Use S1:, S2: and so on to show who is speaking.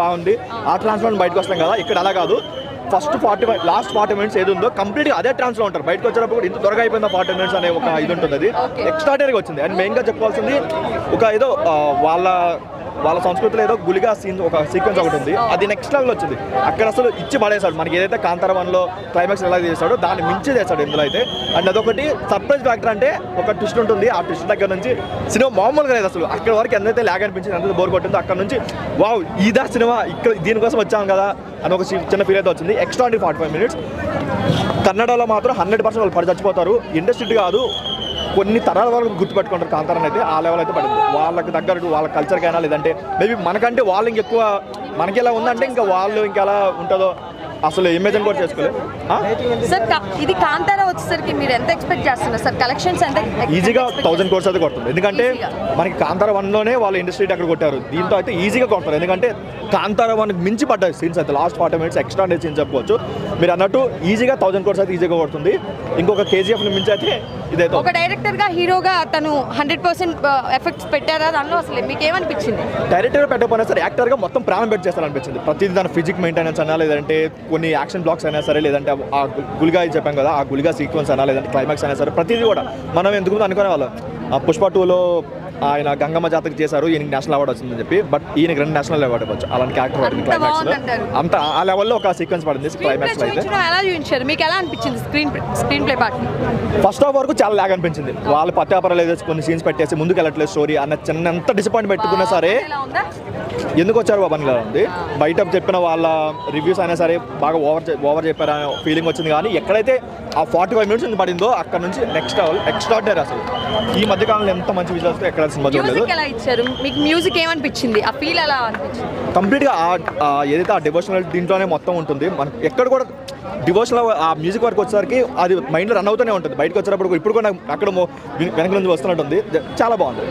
S1: బాగుంది. ఆ ట్రాన్స్లో బయటకు వస్తాం కదా, ఇక్కడ అలా కాదు. ఫస్ట్ 45 లాస్ట్ 40 మినిట్స్ ఏది ఉందో కంప్లీట్గా అదే ట్రాన్స్లో ఉంటారు. బయటకు వచ్చేటప్పుడు కూడా ఇంత త్వరగా అయిపోయింది 40 మినిట్స్ అనే ఒక ఇది ఉంటుంది. అది ఎక్స్ట్రాడనరీగా వచ్చింది. అండ్ మెయిన్గా చెప్పుకోవాల్సింది ఒక ఏదో వాళ్ళ సంస్కృతిలో ఏదో గులిగా సీన్ ఒక సీక్వెన్స్ ఒకటి ఉంది. అది నెక్స్ట్ లెవెల్ వచ్చింది. అక్కడ అసలు ఇచ్చి పడేశాడు. మనకి ఏదైతే కాంతార 1లో క్లైమాక్స్ ఎలా చేశాడో దాన్ని మించి చేశాడు ఇందులో అయితే. అండ్ అదొకటి సర్ప్రైజ్ ఫ్యాక్టర్. అంటే ఒక ట్విస్ట్ ఉంటుంది. ఆ ట్విస్ట్ దగ్గర నుంచి సినిమా మామూలుగా లేదు అసలు. అక్కడ వరకు ఎంతైతే లాగ్ అనిపించింది, ఎంత బోర్ కొట్టిందో అక్కడ నుంచి వావ్ ఇదా సినిమా, ఇక్కడ దీనికోసం వచ్చాం కదా అని ఒక చిన్న ఫీల్ అయితే వచ్చింది. Extra 45 minutes. కన్నడలో మాత్రం 100% వాళ్ళు పడి చచ్చిపోతారు. ఇండస్ట్రీ కాదు, కొన్ని తరాల వరకు గుర్తుపెట్టుకుంటారు కాంతారాన్ని అయితే. ఆ లెవెల్ అయితే పడింది. వాళ్ళకి తగ్గట్టు వాళ్ళ కల్చర్కి అయినా లేదంటే మేబీ మనకంటే వాళ్ళు ఇంకెక్కువ, మనకి ఎలా ఉందంటే ఇంకా వాళ్ళు ఇంకెలా ఉంటుందో అసలు ఇమేజిన్ కూడా చేసుకోలేదు
S2: సార్. ఇది కాంతారా వచ్చేసరికి మీరు ఎంత ఎక్స్పెక్ట్ చేస్తున్నారు సార్? కలెక్షన్స్ ఎంత?
S1: ఈజీగా 1000 crores అయితే కొడుతుంది. ఎందుకంటే మనకి కాంతారా 1లోనే వాళ్ళు ఇండస్ట్రీ అక్కడ కొట్టారు. దీంతో అయితే ఈజీగా కొడతారు. ఎందుకంటే కాంతారా 1కి మించి పడ్డాయి సీన్స్ అయితే. లాస్ట్ 40 మినిట్స్ ఎక్స్ట్రా సీన్స్ చెప్పుకోవచ్చు. మీరు అన్నట్టు ఈజీగా 1000 crores అయితే ఈజీగా కొడుతుంది. ఇంకొక కేజీఎఫ్ని మించి అయితే ఇదైతే.
S2: ఒక డైరెక్టర్గా హీరోగా తను 100% ఎఫెక్ట్స్ పెట్టారా దానిలో? అసలు మీకు ఏమనిపించింది?
S1: డైరెక్టర్ పెట్టకపోయినా సరే యాక్టర్గా మొత్తం ప్రాణం పెట్టి చేస్తారనిపించింది. ప్రతిదీ దాని ఫిజిక్ మెయింటెనెన్స్ అయినా, లేదంటే కొన్ని యాక్షన్ బ్లాక్స్ అయినా సరే, లేదంటే ఆ గులిగా చెప్పాం కదా ఆ గులిగా సీక్వెన్స్ అయినా, లేదంటే క్లైమాక్స్ అయినా సరే, ప్రతిదీ కూడా మనం ఎందుకు అనుకునే వాళ్ళం. పుష్ప 2లో ఆయన గంగమ్మ జాతరకు చేశారు, ఈయనకి నేషనల్ అవార్డు వచ్చిందని చెప్పి. బట్ ఈయనకి 2 నేషనల్ అవార్డు ఇవ్వచ్చు అలాంటి క్యారెక్టర్ పడింది క్లైమాక్స్ లో. అంత ఆ లెవెల్లో ఒక సీక్వెన్స్ పడింది క్లైమాక్స్ లో అయితే.
S2: ఎలా చూపించారు? మీకు ఎలా అనిపించింది screen play part?
S1: First half వరకు చాలా లాగ్ అనిపించింది. వాళ్ళు పత్యాపరాలు ఏదో కొన్ని సీన్స్ పెట్టేసి ముందుకు వెళ్ళట్లేదు స్టోరీ అన్న చిన్న ఎంత డిసప్పాయింట్ పెట్టుకున్నా సరే ఎందుకు వచ్చారు బాబా అని ఉంది. బయట చెప్పిన వాళ్ళ రివ్యూస్ అయినా సరే బాగా ఓవర్ చెప్పారనే ఫీలింగ్ వచ్చింది. కానీ ఎక్కడైతే ఆ 45 మినిట్స్ పడిందో అక్కడ నుంచి నెక్స్ట్ లెవెల్ ఎక్స్ట్రాడనరీ. అసలు ఈ మధ్య కాలంలో ఎంత మంచి విజువల్స్ ఎక్కడ సినిమా చూడలేదు.
S2: మీకు మ్యూజిక్ ఏమనిపించింది? ఆ ఫీల్ ఎలా అనిపించింది?
S1: కంప్లీట్గా ఏదైతే ఆ డివోషనల్ దీంట్లోనే మొత్తం ఉంటుంది. మనకి ఎక్కడ కూడా డివోషనల్ ఆ మ్యూజిక్ వరకు వచ్చేసరికి అది మైండ్లో రన్ అవుతూనే ఉంటుంది. బయటకు వచ్చేటప్పుడు ఇప్పుడు కూడా అక్కడ వెనక నుంచి వస్తున్నట్టుంది. చాలా బాగుంది.